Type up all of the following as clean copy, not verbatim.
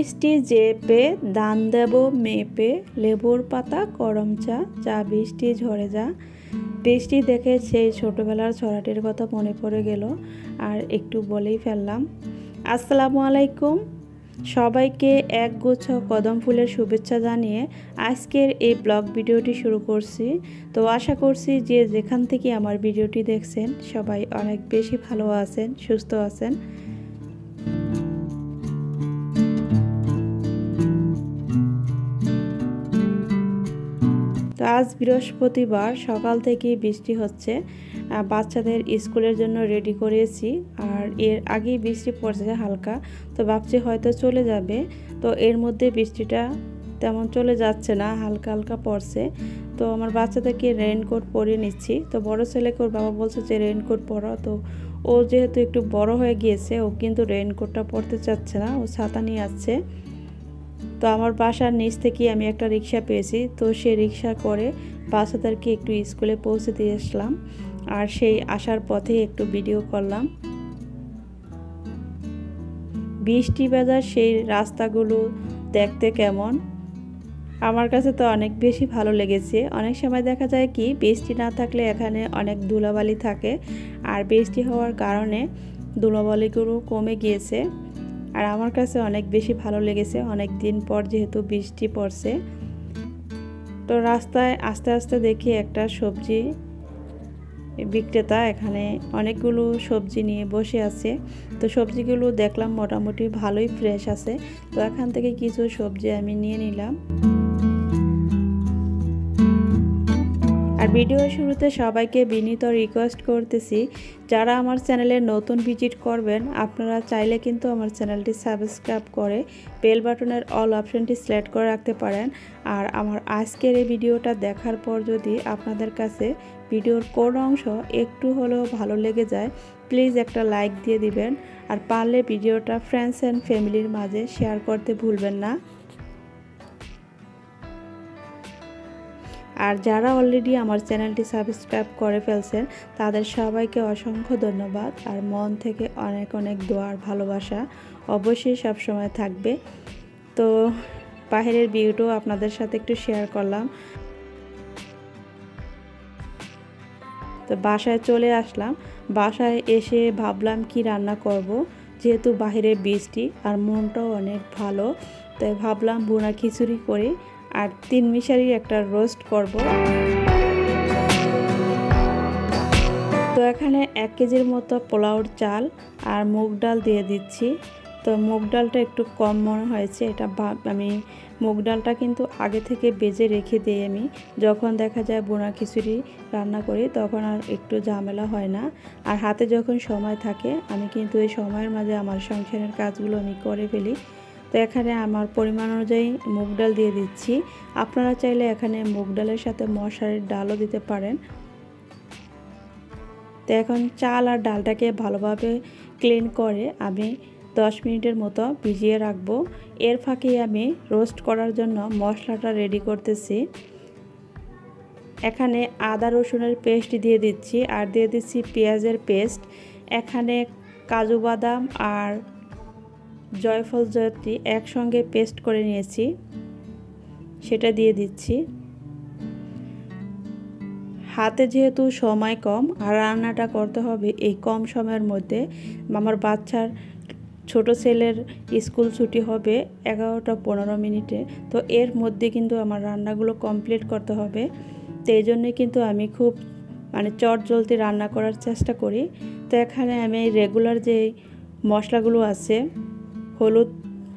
বৃষ্টি যেপে দান দেব মেপে লেবুর পাতা গরম চা যা বৃষ্টি ঝরে যা। বৃষ্টি দেখে সেই ছোটোবেলার ছড়াটির কথা মনে পড়ে গেল আর একটু বলেই ফেললাম। আসসালামু আলাইকুম, সবাইকে একগুচ্ছ কদম ফুলের শুভেচ্ছা জানিয়ে আজকের এই ব্লগ ভিডিওটি শুরু করছি। তো আশা করছি যে যেখান থেকে আমার ভিডিওটি দেখছেন সবাই অনেক বেশি ভালো আছেন, সুস্থ আছেন। তো আজ বৃহস্পতিবার, সকাল থেকেই বৃষ্টি হচ্ছে। বাচ্চাদের স্কুলের জন্য রেডি করেছি আর এর আগেই বৃষ্টি পড়ছে হালকা, তো ভাবছি হয়তো চলে যাবে। তো এর মধ্যে বৃষ্টিটা তেমন চলে যাচ্ছে না, হালকা হালকা পড়ছে। তো আমার বাচ্চাদেরকে রেইনকোট পরিয়ে নিচ্ছি। তো বড় ছেলেকে ওর বাবা বলছে যে রেইনকোট পরো, তো ও যেহেতু একটু বড় হয়ে গিয়েছে ও কিন্তু রেইনকোটটা পরতে চাচ্ছে না, ও ছাতা নিয়ে আসছে। তো আমার বাসার নিচ থেকে আমি একটা রিক্সা পেয়েছি, তো সেই রিক্সা করে বাচ্চাদেরকে একটু স্কুলে পৌঁছে দিয়ে আসলাম আর সেই আসার পথে একটু ভিডিও করলাম। বৃষ্টি ভেজা সেই রাস্তাগুলো দেখতে কেমন, আমার কাছে তো অনেক বেশি ভালো লেগেছে। অনেক সময় দেখা যায় কি বৃষ্টি না থাকলে এখানে অনেক ধুলাবালি থাকে, আর বৃষ্টি হওয়ার কারণে ধুলাবালিগুলো কমে গিয়েছে। আর আমার কাছে অনেক বেশি ভালো লেগেছে, অনেক দিন পর যেহেতু বৃষ্টি পড়ছে। তো রাস্তায় আস্তে আস্তে দেখি একটা সবজি বিক্রেতা এখানে অনেকগুলো সবজি নিয়ে বসে আছে। তো সবজিগুলো দেখলাম মোটামুটি ভালোই ফ্রেশ আছে, তো এখান থেকে কিছু সবজি আমি নিয়ে নিলাম। আর ভিডিওর শুরুতে সবাইকে বিনীত রিকোয়েস্ট করতেছি, যারা আমার চ্যানেলে নতুন ভিজিট করবেন আপনারা চাইলে কিন্তু আমার চ্যানেলটি সাবস্ক্রাইব করে বেল বাটনের অল অপশনটি সিলেক্ট করে রাখতে পারেন। আর আমার আজকের এই ভিডিওটা দেখার পর যদি আপনাদের কাছে ভিডিওর কোনো অংশ একটু হলেও ভালো লেগে যায় প্লিজ একটা লাইক দিয়ে দিবেন, আর পারলে ভিডিওটা ফ্রেন্ডস অ্যান্ড ফ্যামিলির মাঝে শেয়ার করতে ভুলবেন না। আর যারা অলরেডি আমার চ্যানেলটি সাবস্ক্রাইব করে ফেলছেন তাদের সবাইকে অসংখ্য ধন্যবাদ, আর মন থেকে অনেক অনেক দোয়ার ভালোবাসা অবশ্যই সবসময় থাকবে। তো বাইরের ভিউটাও আপনাদের সাথে একটু শেয়ার করলাম। তো বাসায় চলে আসলাম, বাসায় এসে ভাবলাম কি রান্না করব, যেহেতু বাইরে বৃষ্টি আর মনটাও অনেক ভালো, তাই ভাবলাম ভুনা খিচুড়ি করে আর 3 মিশারি একটা রোস্ট করব। তো এখানে 1 কেজির মতো পোলাওর চাল আর মুগ ডাল দিয়ে দিচ্ছি। তো মুগ ডালটা একটু কম মনে হয়েছে, এটা আমি মুগ ডালটা কিন্তু আগে থেকে বেজে রেখে দিই। আমি যখন দেখা যায় ভুনা খিচুড়ি রান্না করি তখন আর একটু ঝামেলা হয় না, আর হাতে যখন সময় থাকে আমি কিন্তু এই সময়ের মাঝে আমার সংসারের কাজগুলো আমি করে ফেলি। তো এখানে আমার পরিমাণ অনুযায়ী মুগ ডাল দিয়ে দিচ্ছি। আপনারা চাইলে এখানে মুগ ডালের সাথে মশারির ডালও দিতে পারেন। তো এখন চাল আর ডালটাকে ভালোভাবে ক্লিন করে আমি 10 মিনিটের মতো ভিজিয়ে রাখবো। এর ফাঁকে আমি রোস্ট করার জন্য মশলাটা রেডি করতেছি। এখানে আদা রসুনের পেস্ট দিয়ে দিচ্ছি আর দিয়ে দিচ্ছি পেঁয়াজের পেস্ট। এখানে কাজু বাদাম আর জয়ফল জয়ত্রী একসঙ্গে পেস্ট করে নিয়েছি, সেটা দিয়ে দিচ্ছি। হাতে যেহেতু সময় কম আর রান্নাটা করতে হবে এই কম সময়ের মধ্যে, আমার বাচ্চার ছোট ছেলের স্কুল ছুটি হবে 11টা 15 মিনিটে, তো এর মধ্যে কিন্তু আমার রান্নাগুলো কমপ্লিট করতে হবে। তো এই জন্যই কিন্তু আমি খুব চটজলদি রান্না করার চেষ্টা করি। তো এখানে আমি রেগুলার যে মশলাগুলো আছে, হলুদ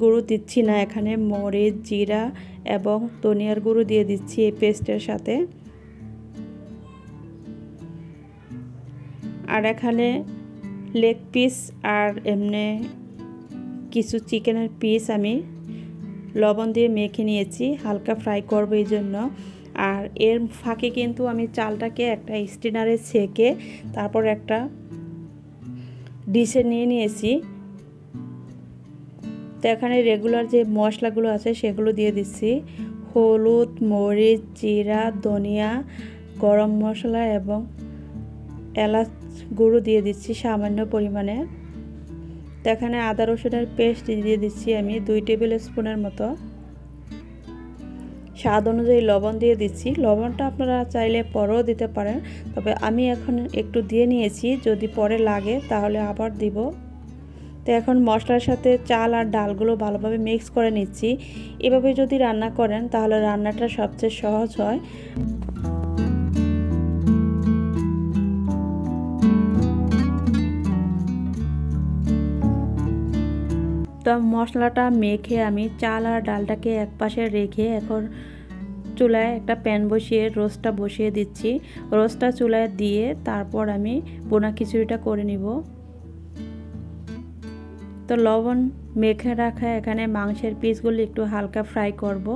গুঁড়ো দিচ্ছি না, এখানে মরিচ, জিরা এবং ধনিয়ার গুঁড়ো দিয়ে দিচ্ছি এই পেস্টের সাথে। আর এখানে লেগ পিস আর এমনি কিছু চিকেনের পিস আমি লবণ দিয়ে মেখে নিয়েছি, হালকা ফ্রাই করবো এই জন্য। আর এর ফাঁকে কিন্তু আমি চালটাকে একটা স্ট্রেনারে ছেঁকে তারপর একটা ডিশে নিয়ে নিয়েছি। তো এখানে রেগুলার যে মশলাগুলো আছে সেগুলো দিয়ে দিচ্ছি, হলুদ, মরিচ, জিরা, ধনিয়া, গরম মশলা এবং এলাচ গুঁড়ো দিয়ে দিচ্ছি সামান্য পরিমাণে। তো এখানে আদা রসুনের পেস্ট দিয়ে দিচ্ছি আমি 2 টেবিল স্পুনের মতো। স্বাদ অনুযায়ী লবণ দিয়ে দিচ্ছি। লবণটা আপনারা চাইলে পরেও দিতে পারেন, তবে আমি এখন একটু দিয়ে নিয়েছি, যদি পরে লাগে তাহলে আবার দিব। তো এখন মশলার সাথে চাল আর ডালগুলো ভালোভাবে মিক্স করে নিচ্ছি। এভাবে যদি রান্না করেন তাহলে রান্নাটা সবচেয়ে সহজ হয়। তো মশলাটা মেখে আমি চাল আর ডালটাকে একপাশে রেখে এখন চুলায় একটা প্যান বসিয়ে রোস্টটা বসিয়ে দিচ্ছি। রোস্টটা চুলায় দিয়ে তারপর আমি বোনা খিচুড়িটা করে নিব। তো লবণ মেখে রাখা এখানে মাংসের পিসগুলো একটু হালকা ফ্রাই করব।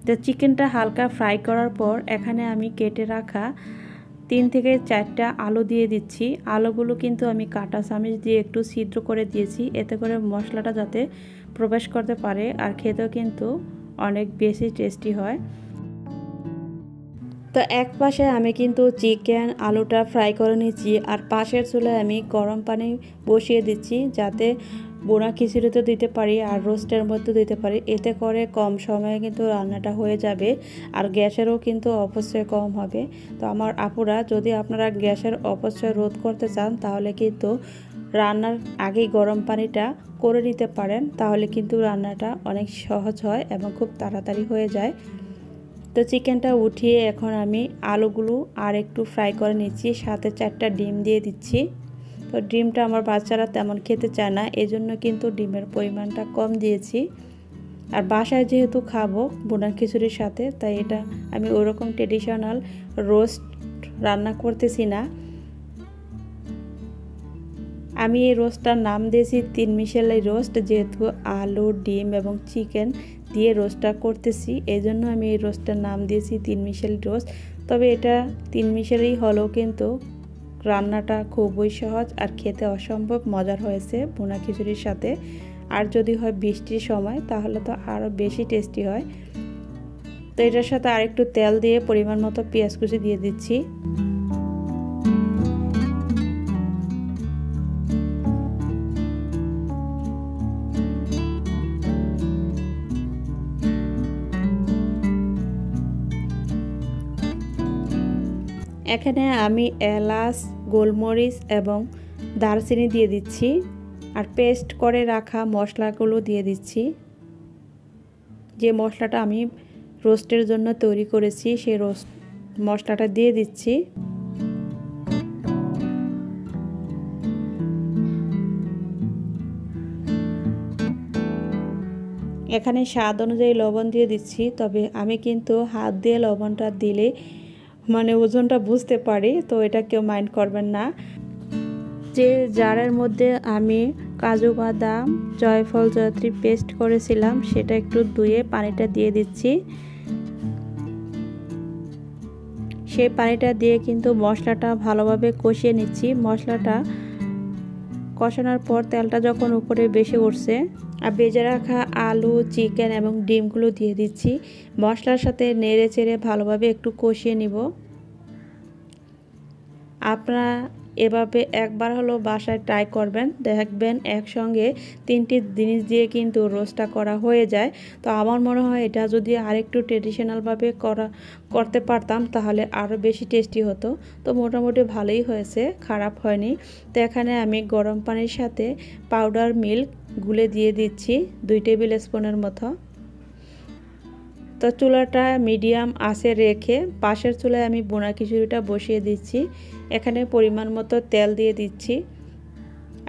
তো চিকেনটা হালকা ফ্রাই করার পর এখানে আমি কেটে রাখা 3 থেকে 4টা আলু দিয়ে দিচ্ছি। আলুগুলো কিন্তু আমি কাঁটা চামচ দিয়ে একটু ছিদ্র করে দিয়েছি, এতে করে মশলাটা যাতে প্রবেশ করতে পারে আর খেতেও কিন্তু অনেক বেশি টেস্টি হয়। তো এক পাশে আমি কিন্তু চিকেন আলুটা ফ্রাই করে নিচ্ছি, আর পাশের চুলায় আমি গরম পানি বসিয়ে দিচ্ছি, যাতে বোনা খিচুড়িতে দিতে পারি আর রোস্টের মধ্যে দিতে পারি। এতে করে কম সময়ে কিন্তু রান্নাটা হয়ে যাবে আর গ্যাসেরও কিন্তু অপচয় কম হবে। তো আমার আপুরা, যদি আপনারা গ্যাসের অপচয় রোধ করতে চান তাহলে কিন্তু রান্নার আগেই গরম পানিটা করে নিতে পারেন, তাহলে কিন্তু রান্নাটা অনেক সহজ হয় এবং খুব তাড়াতাড়ি হয়ে যায়। তো চিকেনটা উঠিয়ে এখন আমি আলুগুলো আর একটু ফ্রাই করে নিচ্ছি, সাথে 4টা ডিম দিয়ে দিচ্ছি। তো ডিমটা আমার বাচ্চারা তেমন খেতে চায় না, এজন্য কিন্তু ডিমের পরিমাণটা কম দিয়েছি। আর বাসায় যেহেতু খাবো বোনা খিচুড়ির সাথে, তাই এটা আমি ওরকম ট্রেডিশনাল রোস্ট রান্না করতেছি না। আমি এই রোস্টটার নাম দিয়েছি 3 মিশালি রোস্ট, যেহেতু আলু, ডিম এবং চিকেন দিয়ে রোস্টটা করতেছি, এই জন্য আমি এই রোস্টটার নাম দিয়েছি 3 মিশালি রোস্ট। তবে এটা 3 মিশালি হলেও কিন্তু রান্নাটা খুবই সহজ আর খেতে অসম্ভব মজার হয়েছে বোনা খিচুড়ির সাথে। আর যদি হয় বৃষ্টির সময় তাহলে তো আরও বেশি টেস্টি হয়। তো এটার সাথে আরেকটু তেল দিয়ে পরিমাণ মতো পেঁয়াজ কুচি দিয়ে দিচ্ছি। এখানে আমি এলাচ, গোলমরিচ এবং দারচিনি দিয়ে দিচ্ছি, আর পেস্ট করে রাখা মশলাগুলো দিয়ে দিচ্ছি। যে মশলাটা আমি রোস্টের জন্য তৈরি করেছি সেই রোস্ট মশলাটা দিয়ে দিচ্ছি। এখানে স্বাদ অনুযায়ী লবণ দিয়ে দিচ্ছি, তবে আমি কিন্তু হাত দিয়ে লবণটা দিলে ওজনটা বুঝতে পারি, তো এটা কেউ মাইন্ড করবেন না। যে জারের মধ্যে আমি কাজু বাদাম, জয়ফল, জয়ত্রী পেস্ট করেছিলাম সেটা একটু ধুয়ে পানিটা দিয়ে দিচ্ছি। সেই পানিটা দিয়ে কিন্তু মশলাটা ভালোভাবে কষিয়ে নিচ্ছি। মশলাটা কষানোর পর তেলটা যখন উপরে বেশি উঠছে, আর ভেজে রাখা আলু, চিকেন এবং ডিমগুলো দিয়ে দিচ্ছি। মশলার সাথে নেড়ে চেড়ে ভালোভাবে একটু কষিয়ে নিব। আপনারা এভাবে একবার হলো বাসায় ট্রাই করবেন, দেখবেন একসঙ্গে 3টি জিনিস দিয়ে কিন্তু রোস্টটা করা হয়ে যায়। তো আমার মনে হয় এটা যদি আরেকটু ট্রেডিশনালভাবে করতে পারতাম তাহলে আরও বেশি টেস্টি হতো। তো মোটামুটি ভালোই হয়েছে, খারাপ হয়নি। তো এখানে আমি গরম পানির সাথে পাউডার মিল্ক গুলে দিয়ে দিচ্ছি 2 টেবিল স্পুনের মতো। তো চুলাটা মিডিয়াম আঁচে রেখে পাশের চুলায় আমি বোনা খিচুড়িটা বসিয়ে দিচ্ছি। এখানে পরিমাণ মতো তেল দিয়ে দিচ্ছি,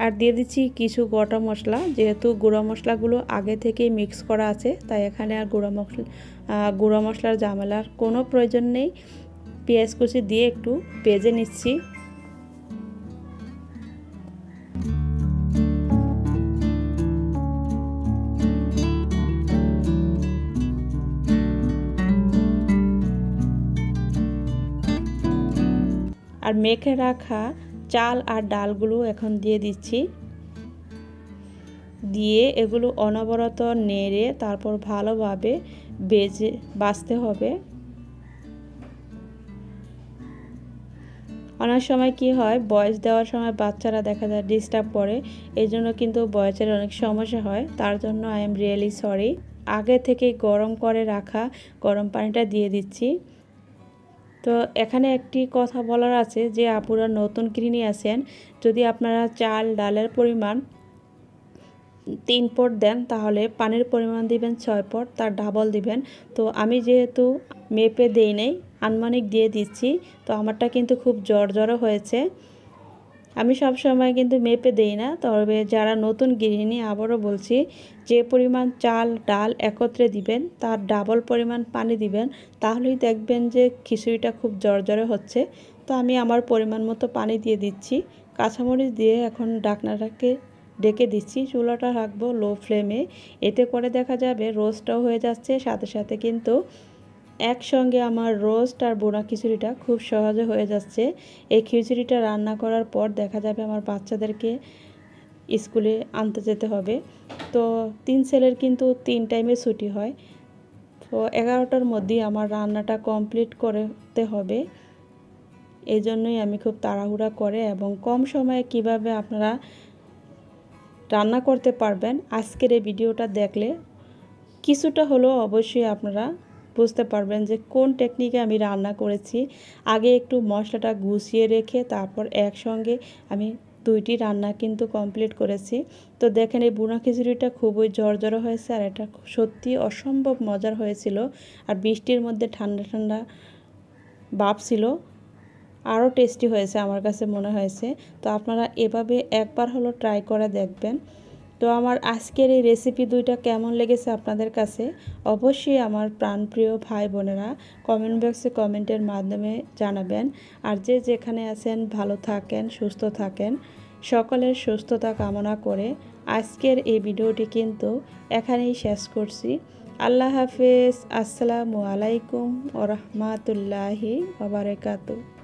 আর দিয়ে দিচ্ছি কিছু গোটা মশলা। যেহেতু গুঁড়ো মশলাগুলো আগে থেকেই মিক্স করা আছে, তাই এখানে আর গুঁড়ো মশলার ঝামেলার কোনো প্রয়োজন নেই। পেঁয়াজ কুচি দিয়ে একটু ভেজে নিচ্ছি। আর মেখে রাখা চাল আর ডালগুলো এখন দিয়ে দিচ্ছি। দিয়ে এগুলো অনবরত নেড়ে তারপর ভালোভাবে ভাজতে হবে। অনেক সময় কি হয়, বয়স দেওয়ার সময় বাচ্চারা দেখা যায় ডিস্টার্ব করে, এই জন্য কিন্তু বয়সের অনেক সমস্যা হয়। তার জন্য আই এম রিয়েলি সরি। আগে থেকে গরম করে রাখা গরম পানিটা দিয়ে দিচ্ছি। তো এখানে একটি কথা বলার আছে যে আপুরা নতুন গৃহিণী আছেন, যদি আপনারা চাল ডালের পরিমাণ 3 পট দেন তাহলে পানির পরিমাণ দিবেন 6 পট, তার ডাবল দিবেন। তো আমি যেহেতু মেপে দেই নাই, আনুমানিক দিয়ে দিচ্ছি, তো আমারটা কিন্তু খুব জড়জড়ো হয়েছে। আমি সব সময় কিন্তু মেপে দেই না, তবে যারা নতুন গৃহিণী আবারও বলছি, যে পরিমাণ চাল ডাল একত্রে দিবেন তার ডাবল পরিমাণ পানি দিবেন, তাহলেই দেখবেন যে খিচুড়িটা খুব জড়জড়ো হচ্ছে। তো আমি আমার পরিমাণ মতো পানি দিয়ে দিচ্ছি, কাঁচামরিচ দিয়ে এখন ঢাকনাটাকে ডেকে দিচ্ছি। চুলাটা রাখবো লো ফ্লেমে, এতে করে দেখা যাবে রোস্টটাও হয়ে যাচ্ছে, সাথে সাথে কিন্তু একসঙ্গে আমার রোস্ট আর বোনা খিচুড়িটা খুব সহজে হয়ে যাচ্ছে। এই খিচুড়িটা রান্না করার পর দেখা যাবে আমার বাচ্চাদেরকে স্কুলে আনতে যেতে হবে। তো 3 ছেলের কিন্তু 3 টাইমে ছুটি হয়। তো 11টার মধ্যেই আমার রান্নাটা কমপ্লিট করতে হবে। এই জন্যই আমি খুব তাড়াহুড়া করে এবং কম সময়ে কিভাবে আপনারা রান্না করতে পারবেন, আজকের এই ভিডিওটা দেখলে কিছুটা হলেও অবশ্যই আপনারা বুঝতে পারবেন যে কোন টেকনিকে আমি রান্না করেছি। আগে একটু মশলাটা গুছিয়ে রেখে তারপর একসঙ্গে আমি 2টি রান্না কিন্তু কমপ্লিট করেছি। তো দেখেন এই বুনা খিচুড়িটা খুবই ঝরঝরে হয়েছে আর এটা সত্যি অসম্ভব মজার হয়েছিল। আর বৃষ্টির মধ্যে ঠান্ডা ঠান্ডা ভাব ছিল, আরও টেস্টি হয়েছে আমার কাছে মনে হয়েছে। তো আপনারা এভাবে একবার হলো ট্রাই করে দেখবেন। তো আমার আজকের এই রেসিপি 2টা কেমন লেগেছে আপনাদের কাছে, অবশ্যই আমার প্রাণপ্রিয় ভাই বোনেরা কমেন্ট বক্সে কমেন্টের মাধ্যমে জানাবেন। আর যে যেখানে আছেন ভালো থাকেন, সুস্থ থাকেন, সকলের সুস্থতা কামনা করে আজকের এই ভিডিওটি কিন্তু এখানেই শেষ করছি। আল্লাহ হাফেজ। আসসালামু আলাইকুম ওয়া রাহমাতুল্লাহি ওয়া বারাকাতুহু।